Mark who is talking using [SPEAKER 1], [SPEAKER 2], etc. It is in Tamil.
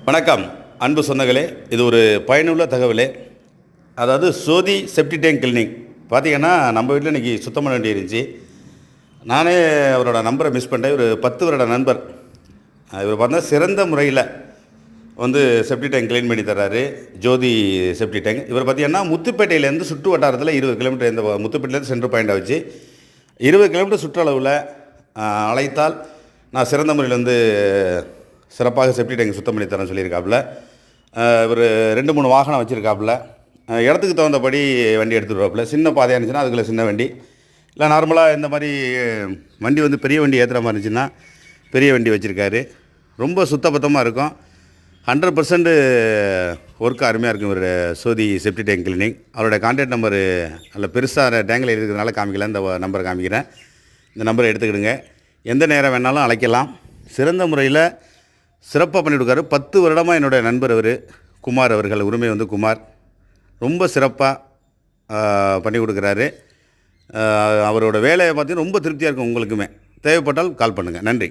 [SPEAKER 1] வணக்கம் அன்பு சொந்தங்களே, இது ஒரு பயனுள்ள தகவலே. அதாவது சோதி செப்டி டேங்க் கிளீனிங் பார்த்தீங்கன்னா, நம்ம வீட்டில் இன்றைக்கி சுத்தம் பண்ண வேண்டி இருந்துச்சு. நானே அவரோட நம்பரை மிஸ் பண்ணிட்டேன். ஒரு 10 வருட நண்பர். இவர் பார்த்தா சிறந்த முறையில் செப்டி டேங்க் க்ளீன் பண்ணி தர்றாரு. ஜோதி செப்டி டேங்க். இவர் பார்த்தீங்கன்னா முத்துப்பேட்டையிலேருந்து சுற்று வட்டாரத்தில் 20 கிலோமீட்டர், இந்த முத்துப்பேட்டையிலேருந்து சென்ட்ரு பாயிண்டை வச்சு 20 கிலோமீட்டர் சுற்றளவில் அழைத்தால் நான் சிறந்த முறையில் சிறப்பாக செப்டி டேங்க் சுத்தம் பண்ணி தரேன்னு சொல்லியிருக்காப்புல. இவர் 2-3 வாகனம் வச்சுருக்காப்புல. இடத்துக்கு தகுந்தபடி வண்டி எடுத்துகிட்டு வரப்பில். சின்ன பாதையாக இருந்துச்சுன்னா அதுக்குள்ளே சின்ன வண்டி, இல்லை நார்மலாக இந்த மாதிரி வண்டி பெரிய வண்டி ஏற்றுற மாதிரி இருந்துச்சுன்னா பெரிய வண்டி வச்சுருக்காரு. ரொம்ப சுத்தபத்தமாக இருக்கும். 100% ஒர்க்கு அருமையாக இருக்கும். இவர் சோதி செப்டி டேங்க் கிளீனிங். அவருடைய கான்டாக்ட் நம்பரு நல்ல பெருசாக டேங்கில் இருக்கிறதுனால காமிக்கல, இந்த நம்பரை காமிக்கிறேன். இந்த நம்பரை எடுத்துக்கிடுங்க. எந்த நேரம் வேணாலும் அழைக்கலாம். சிறந்த முறையில் சிறப்பாக பண்ணி கொடுக்காரு. 10 வருடமாக என்னுடைய நண்பர் அவர் குமார் அவர்கள். உரிமை குமார். ரொம்ப சிறப்பாக பண்ணி கொடுக்குறாரு. அவரோட வேலையை பார்த்தீங்கன்னா ரொம்ப திருப்தியாக இருக்கும். உங்களுக்குமே தேவைப்பட்டால் கால் பண்ணுங்கள். நன்றி.